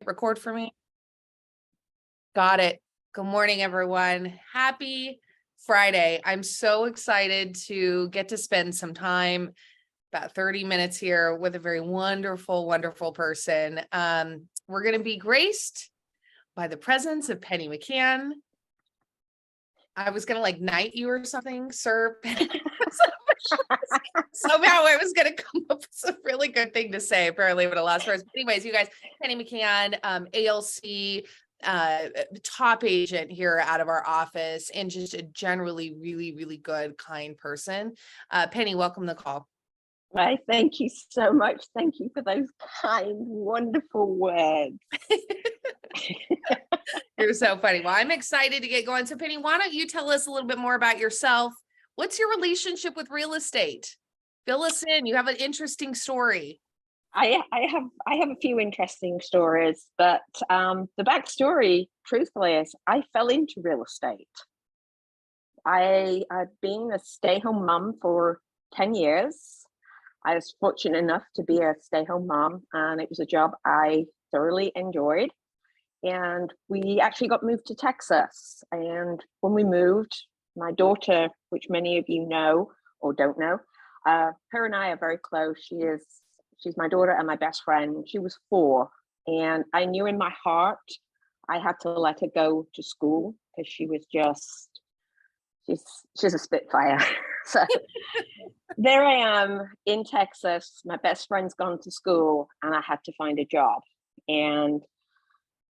Record for me. Got it. Good morning, everyone. Happy Friday. I'm so excited to get to spend some time, about 30 minutes here with a very wonderful, wonderful person. We're going to be graced by the presence of Penny McCann. I was going to knight you or something, sir. Somehow I was going to come up with some really good thing to say, apparently, but alas, first. Anyways, you guys, Penny McCann, ALC, top agent here out of our office, and just a generally really, really good, kind person. Penny, welcome to the call. Right, thank you so much. Thank you for those kind, wonderful words. You're so funny. Well, I'm excited to get going. So Penny, why don't you tell us a little bit more about yourself? What's your relationship with real estate? Fill us in. You have an interesting story. I have a few interesting stories, but the backstory, truthfully, is I fell into real estate. I've been a stay-home mom for 10 years. I was fortunate enough to be a stay-home mom, and it was a job I thoroughly enjoyed. And we actually got moved to Texas. And when we moved, my daughter, which many of you know or don't know, her and I are very close. She's my daughter and my best friend. She was 4, and I knew in my heart I had to let her go to school because she was she's a spitfire. So there I am in Texas. My best friend's gone to school, and I had to find a job. And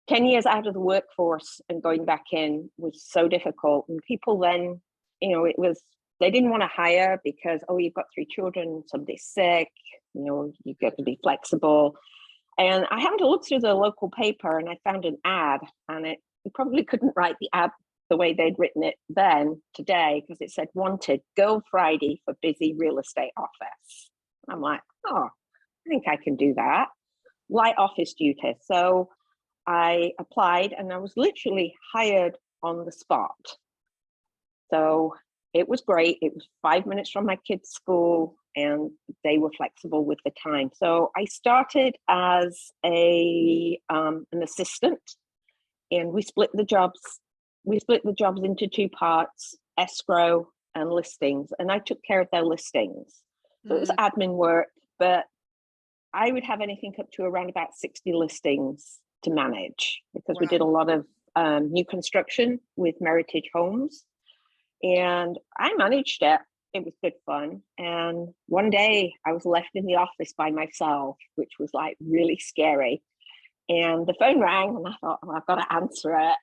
10 years out of the workforce and going back in was so difficult. And people then, they didn't want to hire because, oh, you've got 3 children, somebody's sick, you've got to be flexible. And I happened to look through the local paper and I found an ad, and you probably couldn't write the ad the way they'd written it then today, because it said wanted Girl Friday for busy real estate office. I'm like, oh, I think I can do that. Light office duties. So I applied and I was literally hired on the spot. So it was great. It was 5 minutes from my kids' school, and they were flexible with the time. So I started as an assistant, and we split the jobs into 2 parts: escrow and listings. And I took care of their listings. So it was admin work, but I would have anything up to around about 60 listings to manage, because we did a lot of new construction with Meritage Homes, and I managed it. It was good fun. And one day I was left in the office by myself, which was really scary. And the phone rang, and I thought, oh, I've got to answer it.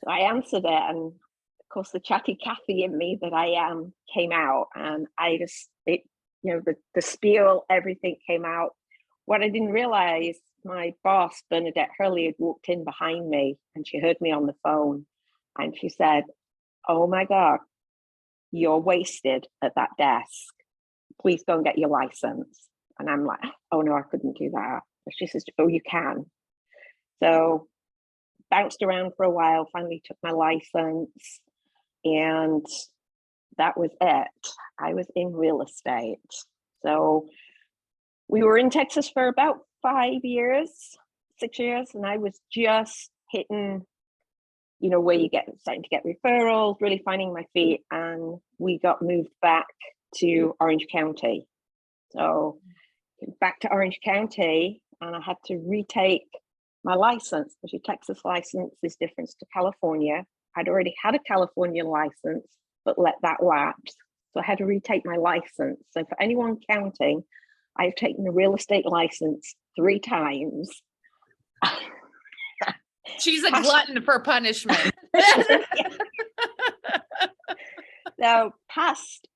So I answered it, and of course the chatty Cathy in me that I am came out, and the spiel, everything came out. What I didn't realize, my boss, Bernadette Hurley, had walked in behind me, and she heard me on the phone, and she said, oh my God, you're wasted at that desk. Please go and get your license. And I'm like, oh no, I couldn't do that. She says, oh, you can. So bounced around for a while, finally took my license, and that was it. I was in real estate. So we were in Texas for about 6 years, and I was just hitting, where you starting to get referrals, really finding my feet, and we got moved back to Orange County. So back to Orange County, and I had to retake my license, because your Texas license is different to California. I'd already had a California license, but let that lapse. So I had to retake my license. So for anyone counting, I've taken a real estate license 3 times. She's a glutton for punishment. So passed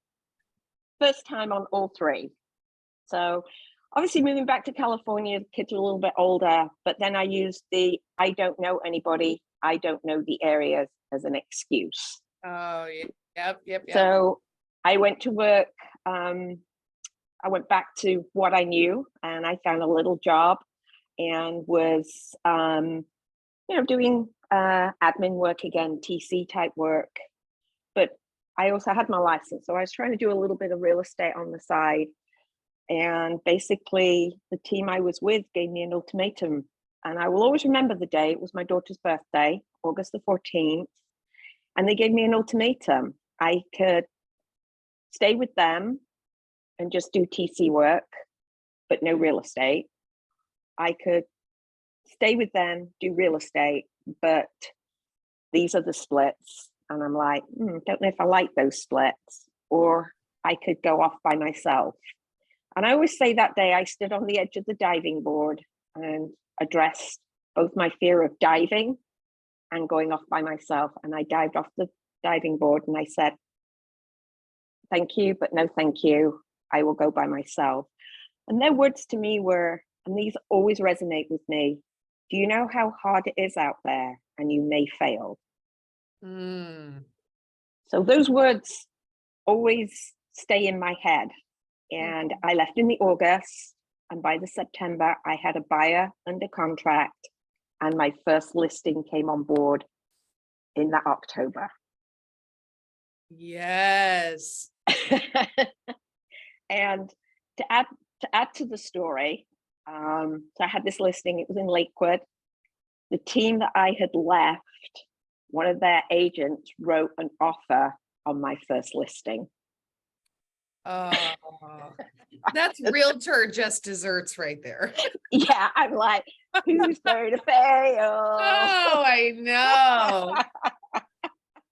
first time on all 3. So obviously moving back to California, the kids are a little bit older, but then I used the I don't know anybody, I don't know the areas as an excuse. Oh, yeah. Yep. So I went to work. I went back to what I knew, and I found a little job and was, doing admin work again, TC type work. But I also had my license. So I was trying to do a little bit of real estate on the side. And basically the team I was with gave me an ultimatum. And I will always remember the day. It was my daughter's birthday, August the 14th. And they gave me an ultimatum. I could stay with them and just do TC work, but no real estate. I could stay with them, do real estate, but these are the splits. And I'm like, don't know if I like those splits, or I could go off by myself. And I always say that day I stood on the edge of the diving board and addressed both my fear of diving and going off by myself. And I dived off the diving board and I said, thank you, but no thank you. I will go by myself. And their words to me were, and these always resonate with me, do you know how hard it is out there and you may fail? So those words always stay in my head. And I left in the August, and by the September, I had a buyer under contract, and my first listing came on board in that October. Yes. And to add to the story, so I had this listing, it was in Lakewood. The team that I had left, one of their agents wrote an offer on my first listing. Oh, that's realtor just desserts right there. Yeah, I'm like, who's going to fail? Oh, I know.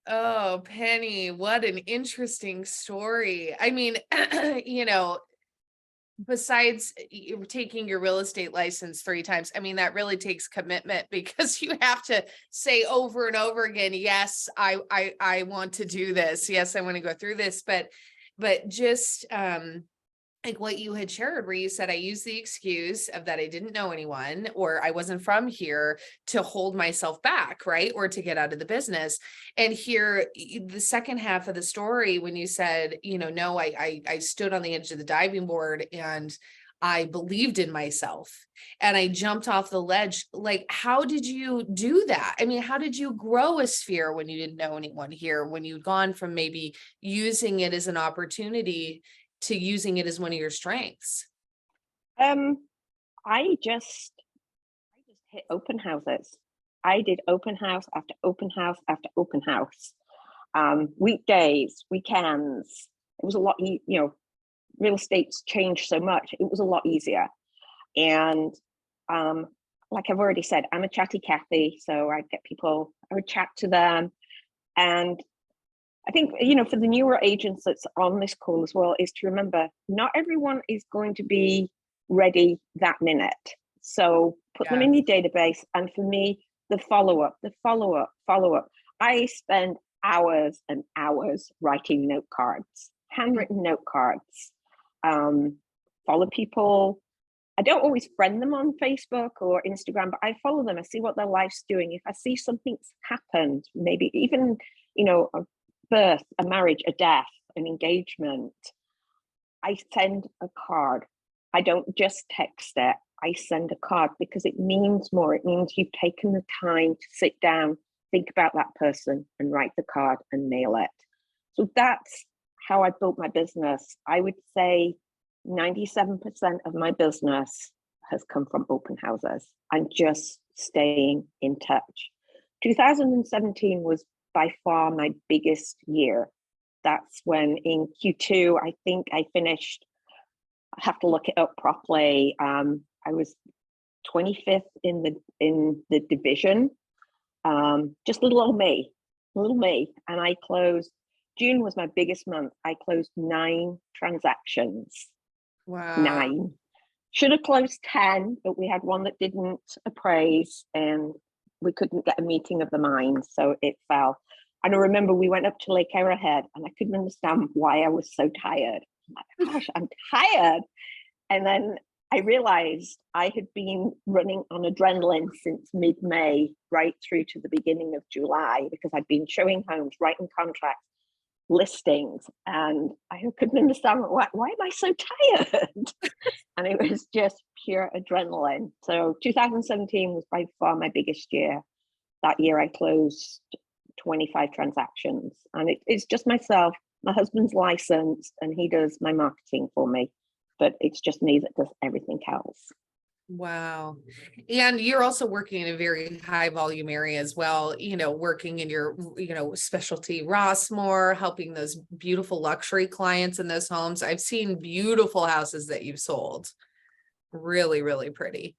Oh, Penny, what an interesting story. I mean, besides taking your real estate license 3 times, I mean, that really takes commitment, because you have to say over and over again, yes, I want to do this. Yes, I want to go through this, but just like what you had shared, where you said, I used the excuse of that I didn't know anyone, or I wasn't from here, to hold myself back, right? Or to get out of the business. And here, the second half of the story, when you said, no, I stood on the edge of the diving board and I believed in myself and I jumped off the ledge. Like, how did you do that? I mean, how did you grow a sphere when you didn't know anyone here, when you'd gone from maybe using it as an opportunity to using it as one of your strengths? I just hit open houses. I did open house after open house after open house. Weekdays, weekends. It was a lot, real estate's changed so much. It was a lot easier. And like I've already said, I'm a chatty Cathy. So I'd get people, I would chat to them. And I think, for the newer agents that's on this call as well, is to remember, not everyone is going to be ready that minute. So put them in your database. And for me, the follow-up. I spend hours and hours writing note cards, handwritten note cards. Follow people. I don't always friend them on Facebook or Instagram, but I follow them. I see what their life's doing. If I see something's happened, maybe even, a birth, a marriage, a death, an engagement, I send a card. I don't just text it. I send a card, because it means more. It means you've taken the time to sit down, think about that person, and write the card and mail it. So that's how I built my business. I would say 97% of my business has come from open houses and just staying in touch. 2017 was by far my biggest year. That's when in Q2, I think I finished, I have to look it up properly. I was 25th in the division, just little old me. And I closed, June was my biggest month. I closed 9 transactions. Wow. 9. Should have closed 10, but we had one that didn't appraise and we couldn't get a meeting of the minds, so it fell. And I remember we went up to Lake Arrowhead and I couldn't understand why I was so tired. I'm like, gosh, I'm tired. And then I realized I had been running on adrenaline since mid-May, right through to the beginning of July, because I'd been showing homes, writing contracts, listings, and I couldn't understand why am I so tired? And it was just pure adrenaline. So 2017 was by far my biggest year. That year I closed 25 transactions, and it's just myself. My husband's licensed and he does my marketing for me, but it's just me that does everything else. Wow. And you're also working in a very high volume area as well, working in your, specialty Rossmore, helping those beautiful luxury clients in those homes. I've seen beautiful houses that you've sold. Really, really pretty.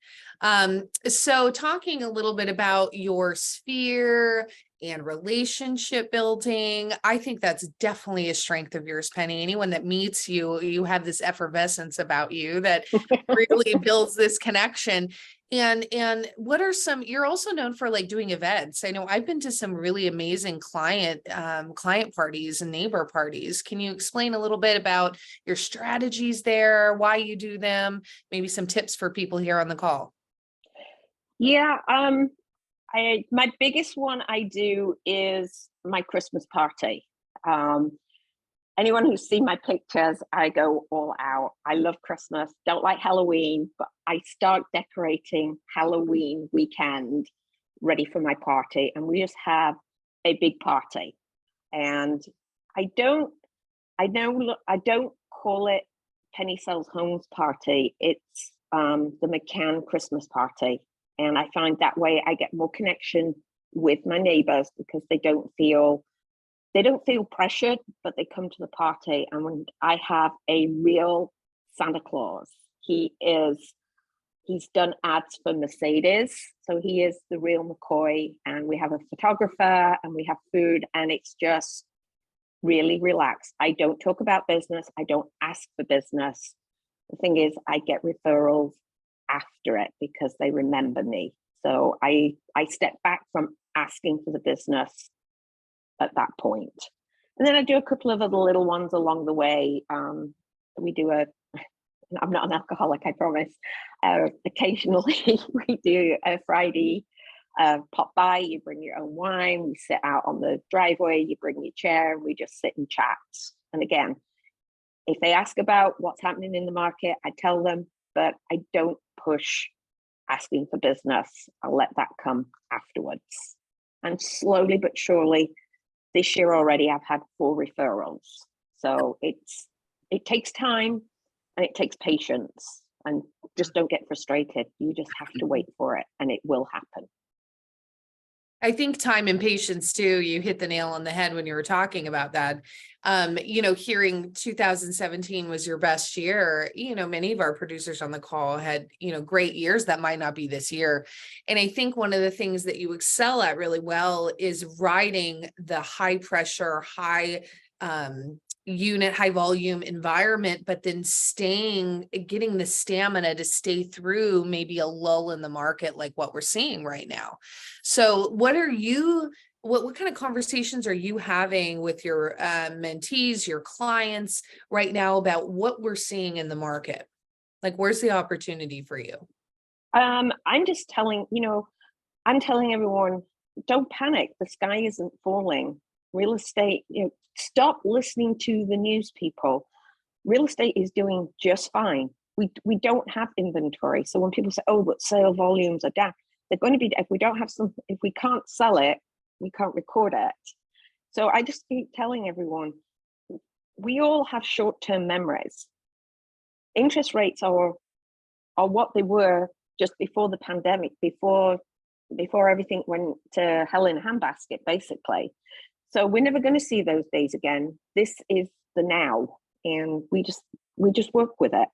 So talking a little bit about your sphere and relationship building, I think that's definitely a strength of yours, Penny. Anyone that meets you, you have this effervescence about you that really builds this connection. And what are some, you're also known for like doing events. I know I've been to some really amazing client parties and neighbor parties. Can you explain a little bit about your strategies there, why you do them, maybe some tips for people here on the call? Yeah, my biggest one I do is my Christmas party. Um, Anyone who's seen my pictures, I go all out. I love Christmas, don't like Halloween, but I start decorating Halloween weekend ready for my party. And we just have a big party. And I don't, I don't call it Penny Sells Homes Party. It's the McCann Christmas party. And I find that way I get more connection with my neighbors because they don't feel pressured, but they come to the party. And when I have a real Santa Claus, he's done ads for Mercedes. So he is the real McCoy. And we have a photographer and we have food, and it's just really relaxed. I don't talk about business. I don't ask for business. The thing is, I get referrals after it because they remember me. So I step back from asking for the business at that point. And then I do a couple of other little ones along the way. We do I'm not an alcoholic, I promise. Occasionally we do a Friday pop by, you bring your own wine, we sit out on the driveway, you bring your chair, and we just sit and chat. And again, if they ask about what's happening in the market, I tell them, but I don't push asking for business. I'll let that come afterwards. And slowly but surely, this year already, I've had 4 referrals. So it takes time and it takes patience, and just don't get frustrated. You just have to wait for it and it will happen. I think time and patience too, you hit the nail on the head when you were talking about that. Hearing 2017 was your best year, many of our producers on the call had, great years that might not be this year. And I think one of the things that you excel at really well is riding the high pressure, high unit, high volume environment, but then getting the stamina to stay through maybe a lull in the market like what we're seeing right now. So what kind of conversations are you having with your mentees, your clients right now about what we're seeing in the market? Like, where's the opportunity for you? I'm just telling, I'm telling everyone, don't panic. The sky isn't falling. Real estate, stop listening to the news people. Real estate is doing just fine. We don't have inventory. So when people say, oh, but sale volumes are down, they're going to be, if we can't sell it, we can't record it. So I just keep telling everyone, we all have short-term memories. Interest rates are what they were just before the pandemic, before everything went to hell in a handbasket, basically. So we're never going to see those days again. This is the now, and we just work with it.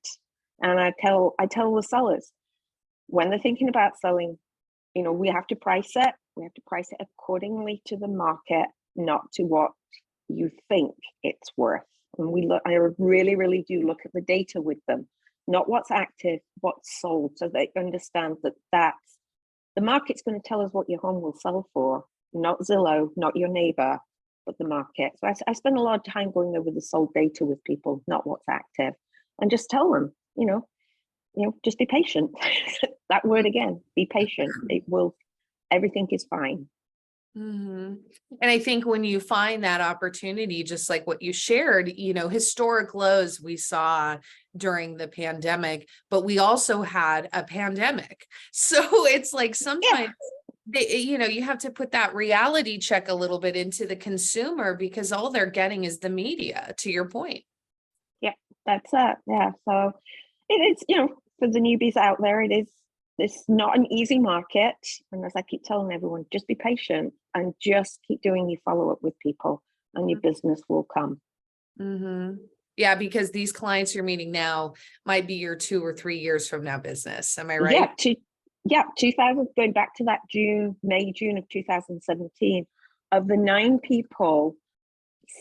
And I tell the sellers, when they're thinking about selling, we have to price it. We have to price it accordingly to the market, not to what you think it's worth. And I really, really do look at the data with them, not what's active, what's sold, so they understand that the market's going to tell us what your home will sell for, not Zillow, not your neighbor, but the market. So I spend a lot of time going over the sold data with people, not what's active, and just tell them, just be patient. That word again, be patient. Everything is fine. Mm-hmm. And I think when you find that opportunity, just like what you shared, historic lows we saw during the pandemic, but we also had a pandemic. So it's like sometimes, you have to put that reality check a little bit into the consumer because all they're getting is the media, to your point. Yeah, that's it. Yeah. So it's, for the newbies out there, it's not an easy market. And as I keep telling everyone, just be patient and just keep doing your follow-up with people and your business will come. Mm-hmm. Yeah, because these clients you're meeting now might be your 2 or 3 years from now business. Am I right? Yeah, 2000, going back to that June of 2017, of the 9 people,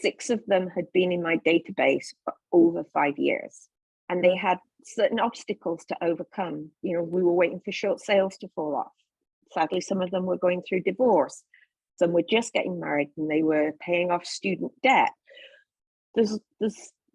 6 of them had been in my database for over 5 years. And they had certain obstacles to overcome. You know, we were waiting for short sales to fall off. Sadly, some of them were going through divorce. Some were just getting married and they were paying off student debt. There's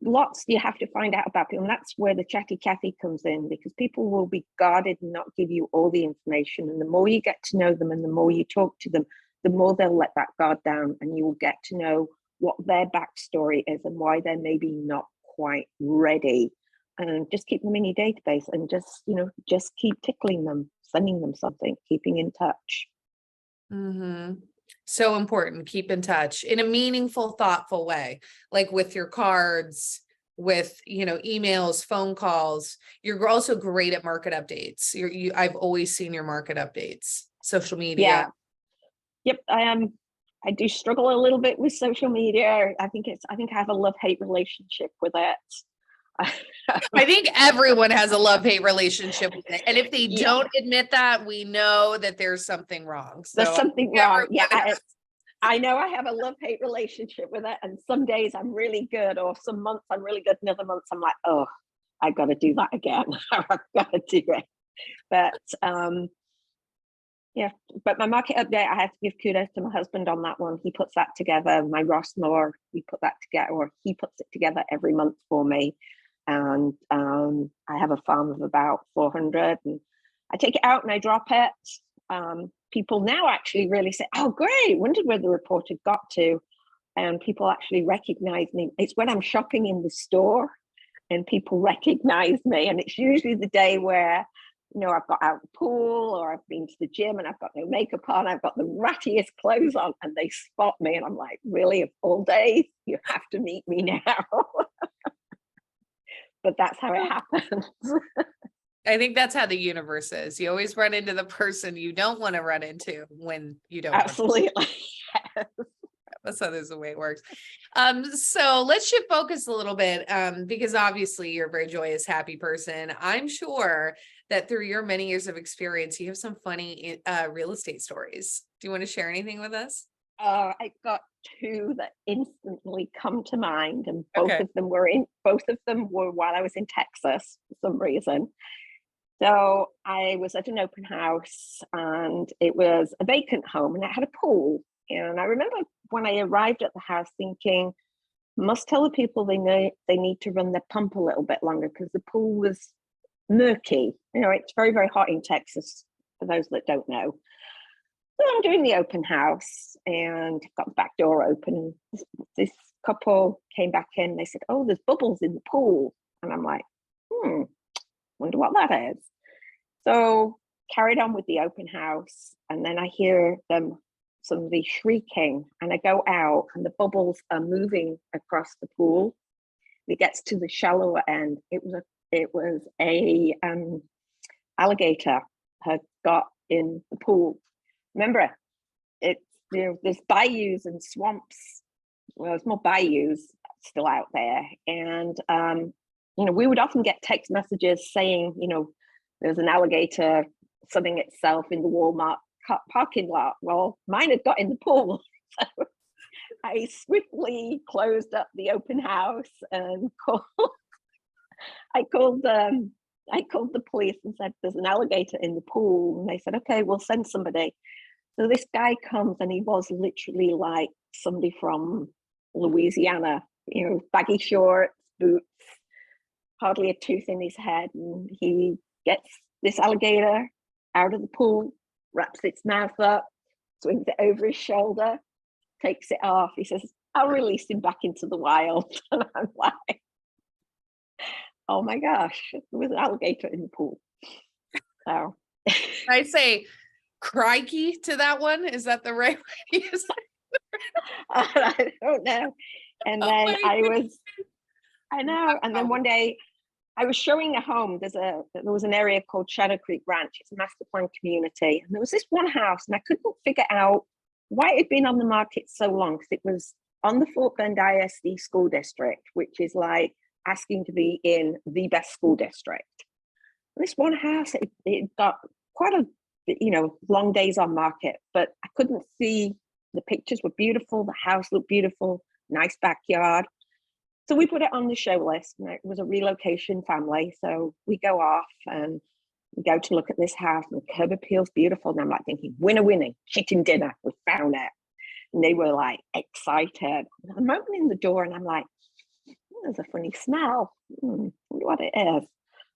lots you have to find out about people, and that's where the chatty Cathy comes in, because people will be guarded and not give you all the information. And the more you get to know them and the more you talk to them, the more they'll let that guard down, and you will get to know what their backstory is and why they're maybe not quite ready. And just keep them in your database and just keep tickling them, sending them something, keeping in touch. Mm-hmm. So important. Keep in touch in a meaningful, thoughtful way, like with your cards, with, emails, phone calls. You're also great at market updates. I've always seen your market updates, social media. Yeah. Yep. I am. I do struggle a little bit with social media. I think I have a love-hate relationship with it. I think everyone has a love-hate relationship with it. And if they don't admit that, we know that there's something wrong. So there's something wrong. Yeah. I know I have a love-hate relationship with it. And some days I'm really good, or some months I'm really good. And other months I'm like, oh, I've got to do that again. I've got to do it. But yeah, but my market update, I have to give kudos to my husband on that one. He puts that together. My Rossmore, we put that together, or he puts it together every month for me. And I have a farm of about 400, and I take it out and I drop it. People now actually really say, oh, great, wondered where the report had got to. And people actually recognize me. It's when I'm shopping in the store and people recognize me. And it's usually the day where, I've got out the pool or I've been to the gym and I've got no makeup on. I've got the rattiest clothes on and they spot me. And I'm like, really, of all days, you have to meet me now. But that's how it happens. I think that's how the universe is. You always run into the person you don't want to run into when you don't. Absolutely. Yes. That's how this is the way it works. So let's shift focus a little bit, because obviously you're a very joyous, happy person. I'm sure that through your many years of experience, you have some funny real estate stories. Do you want to share anything with us? I've got 2 that instantly come to mind, and both of them were while I was in Texas for some reason. So I was at an open house and it was a vacant home and it had a pool. And I remember when I arrived at the house thinking, must tell the people they need to run their pump a little bit longer because the pool was murky. It's very, very hot in Texas, for those that don't know. So I'm doing the open house and got the back door open. This couple came back in. They said, oh, there's bubbles in the pool. And I'm like, wonder what that is. So carried on with the open house. And then I hear somebody shrieking and I go out and the bubbles are moving across the pool. It gets to the shallower end. It was a alligator had got in the pool. Remember, it's there's bayous and swamps. Well, there's more bayous still out there, and we would often get text messages saying, there's an alligator sunning itself in the Walmart parking lot. Well, mine had got in the pool, so I swiftly closed up the open house and I called the police and said, there's an alligator in the pool. And they said, okay, we'll send somebody. So this guy comes and he was literally like somebody from Louisiana, baggy shorts, boots, hardly a tooth in his head. And he gets this alligator out of the pool, wraps its mouth up, swings it over his shoulder, takes it off. He says, I'll release him back into the wild. And I'm like, oh my gosh, there was an alligator in the pool. So I say crikey to that one. Is that the right way to use it? I don't know. And then I know. And then one day I was showing a home. There was an area called Shadow Creek Ranch. It's a master plan community. And there was this one house, and I couldn't figure out why it had been on the market so long, because it was on the Fort Bend ISD school district, which is like asking to be in the best school district. And this one house, it got quite a, long days on market, but I couldn't see. The pictures were beautiful. The house looked beautiful, nice backyard. So we put it on the show list, and it was a relocation family. So we go off and we go to look at this house, and the curb appeal's beautiful. And I'm like thinking, winning, chicken dinner, we found it. And they were like excited. And I'm opening the door and I'm like, there's a funny smell. Wonder what it is.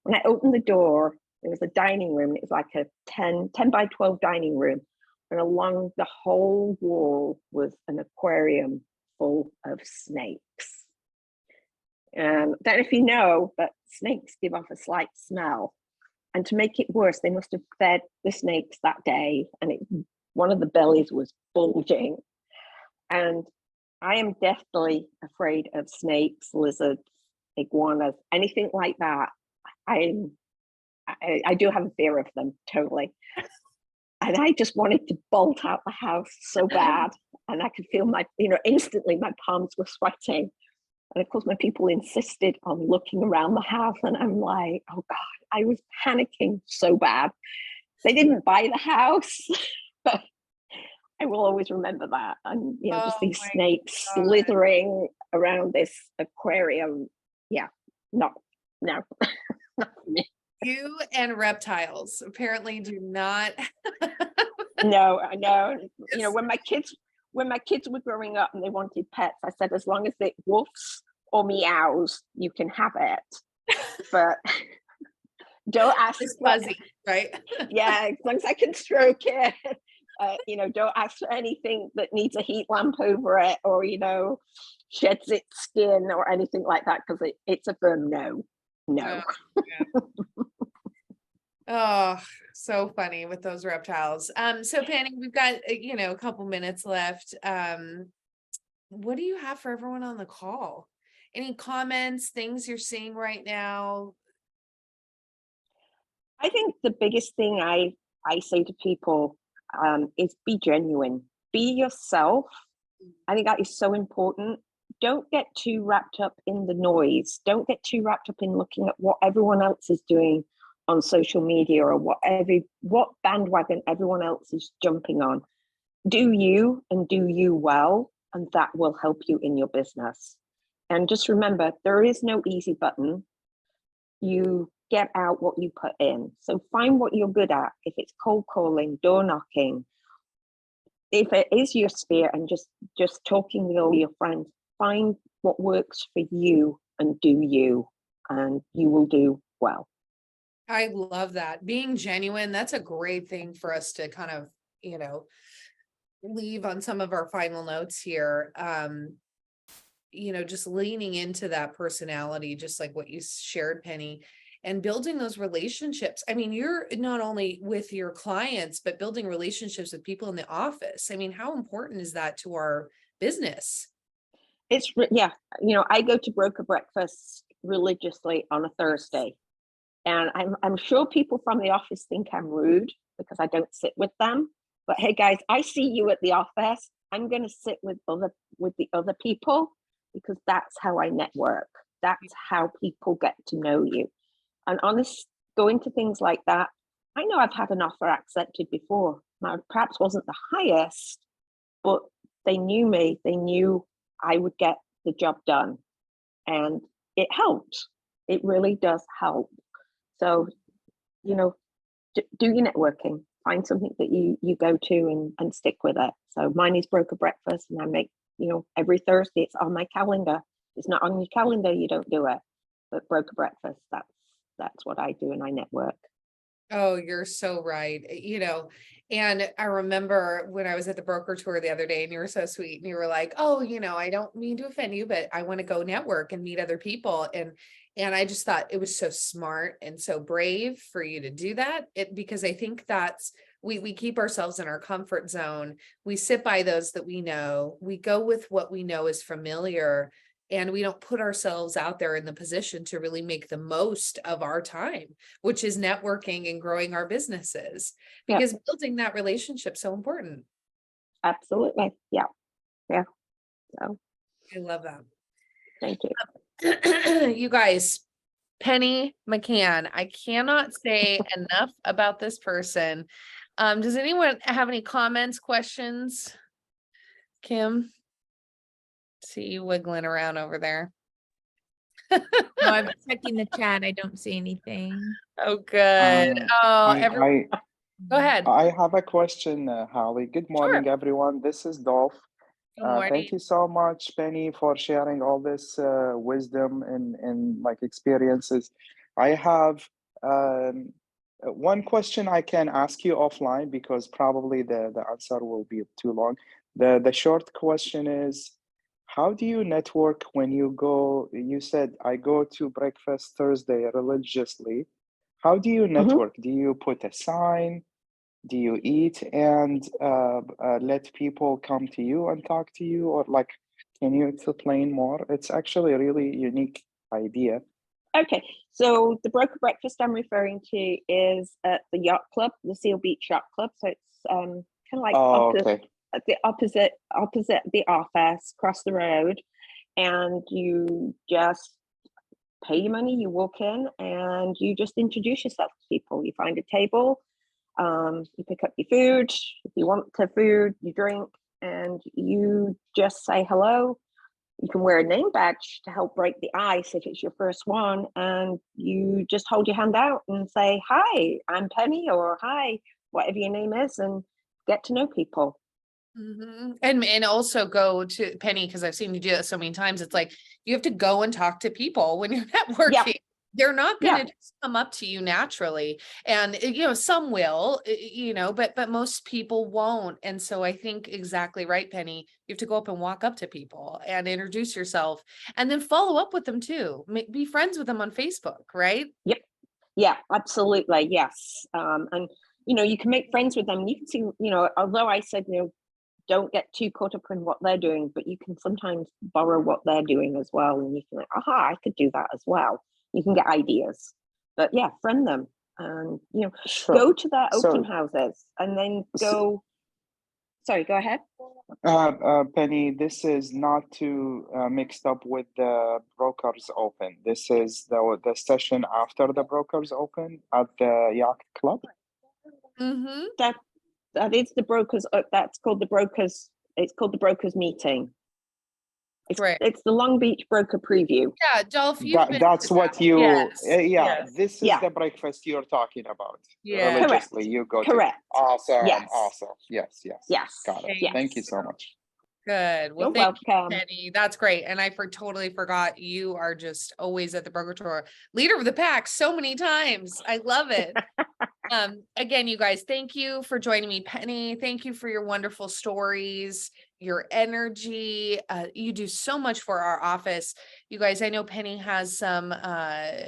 When I opened the door, there was a dining room. It was like a 10 by 12 dining room. And along the whole wall was an aquarium full of snakes. And I don't know if you know, but snakes give off a slight smell. And to make it worse, they must have fed the snakes that day, and one of the bellies was bulging. And I am deathly afraid of snakes, lizards, iguanas, anything like that. I do have a fear of them, totally. And I just wanted to bolt out the house so bad. And I could feel instantly my palms were sweating. And of course, my people insisted on looking around the house. And I'm like, oh God, I was panicking so bad. They didn't buy the house, but I will always remember that. And, just these snakes slithering around this aquarium. Yeah, no, not for me. You and reptiles apparently do not. No. When my kids were growing up and they wanted pets, I said, as long as it woofs or meows, you can have it. But don't ask. It's fuzzy, right? Yeah, as long as I can stroke it. Don't ask for anything that needs a heat lamp over it, or sheds its skin or anything like that, because it's a firm no. Yeah. Oh, so funny with those reptiles. So Penny, we've got a couple minutes left. What do you have for everyone on the call? Any comments, things you're seeing right now? I think the biggest thing I say to people is be genuine, be yourself. I think that is so important. Don't get too wrapped up in the noise. Don't get too wrapped up in looking at what everyone else is doing on social media, or what bandwagon everyone else is jumping on. Do you, and do you well, and that will help you in your business. And just remember, there is no easy button. You get out what you put in. So find what you're good at. If it's cold calling, door knocking, if it is your sphere, and just talking with all your friends, find what works for you and do you, and you will do well. I love that. Being genuine, that's a great thing for us to kind of, leave on some of our final notes here. Just leaning into that personality, just like what you shared, Penny, and building those relationships. I mean, you're not only with your clients, but building relationships with people in the office. I mean, how important is that to our business? Yeah. I go to broker breakfast religiously on a Thursday. And I'm sure people from the office think I'm rude because I don't sit with them. But hey, guys, I see you at the office. I'm going to sit with the other people, because that's how I network. That's how people get to know you. And going to things like that, I know I've had an offer accepted before. Now, perhaps wasn't the highest, but they knew me. They knew I would get the job done. And it helped. It really does help. So, do your networking, find something that you go to and stick with it. So mine is broker breakfast, and I make, every Thursday. It's on my calendar. If it's not on your calendar, you don't do it. But broker breakfast, that's what I do, and I network. Oh, you're so right. And I remember when I was at the broker tour the other day, and you were so sweet, and you were like, oh, I don't mean to offend you, but I want to go network and meet other people. And I just thought it was so smart and so brave for you to do that. Because I think that's, we keep ourselves in our comfort zone. We sit by those that we know. We go with what we know is familiar. and we don't put ourselves out there in the position to really make the most of our time, which is networking and growing our businesses, Yep. because building that relationship is so important. Absolutely. Yeah. Yeah. So I love that. thank you. You guys, Penny McCann, I cannot say enough about this person. Does anyone have any comments, questions? Kim? See you wiggling around over there. No, I'm checking the chat. I don't see anything. Oh, good. Oh, I go ahead. I have a question, Halley. Good Sure. morning, everyone. This is Dolph. Good morning. Thank you so much, Penny, for sharing all this wisdom and like experiences. I have one question I can ask you offline because probably the answer will be too long. The short question is, how do you network when you go? You said I go to breakfast Thursday religiously. How do you network? Do you put a sign? Do you eat and let people come to you and talk to you? Or like, can you explain more? It's actually a really unique idea. Okay, so the broker breakfast I'm referring to is at the yacht club, the Seal Beach Yacht Club. So it's kind of like Okay. at the opposite the office, across the road, and you just pay your money. You walk in and you just introduce yourself to people. You find a table, you pick up your food. If you want the food, you drink, and you just say hello. You can wear a name badge to help break the ice if it's your first one, and you just hold your hand out and say, "Hi, I'm Penny," or "Hi, whatever your name is," and get to know people. And also go to Penny, because I've seen you do that so many times. It's like you have to go and talk to people when you're networking. They're not going to just come up to you naturally. And some will, but most people won't. And so I think exactly right, Penny. You have to go up and walk up to people and introduce yourself, and then follow up with them too. Be friends with them on Facebook, right? Yep. Yeah, absolutely. Yes. And you can make friends with them. You can see, although I said, don't get too caught up in what they're doing, but you can sometimes borrow what they're doing as well. And you can I could do that as well. You can get ideas, but yeah, friend them and, Sure. go to their open So- houses and then go. Sorry, go ahead. Penny, this is not too mixed up with the Brokers Open. This is the session after the Brokers Open at the Yacht Club. That is the brokers. That's called the brokers. It's called the brokers meeting. It's the Long Beach broker preview. Yeah, Dolph, That's what you. Yes. Yes. This is Yeah. the breakfast you're talking about. Yeah. Religiously, you go Correct. to. Awesome. Yes. Awesome. Yes. Yes. Got it. Yes. Thank you so much. Good. Well, You're thank you, welcome. Penny. That's great. And I totally forgot you are just always at the broker tour, leader of the pack so many times. I love it. Again, you guys, thank you for joining me. Penny, thank you for your wonderful stories, your energy. You do so much for our office. You guys, I know Penny has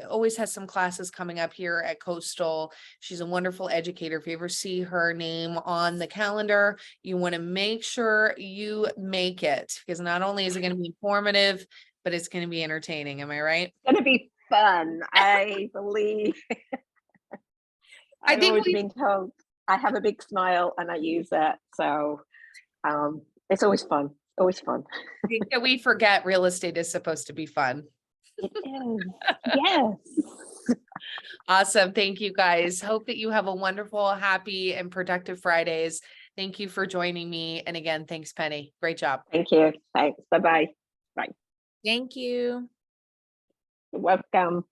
always has some classes coming up here at Coastal. She's a wonderful educator. If you ever see her name on the calendar, you want to make sure you make it, because not only is it going to be informative, but it's going to be entertaining. Am I right? It's going to be fun, I believe. I've always been told I have a big smile and I use it. So it's always fun. Always fun. I think that we forget real estate is supposed to be fun. It is. Yes. Awesome. Thank you guys. Hope that you have a wonderful, happy, and productive Fridays. Thank you for joining me. And again, thanks, Penny. Great job. Thank you. Thanks. Bye-bye. Bye. Thank you. You're welcome.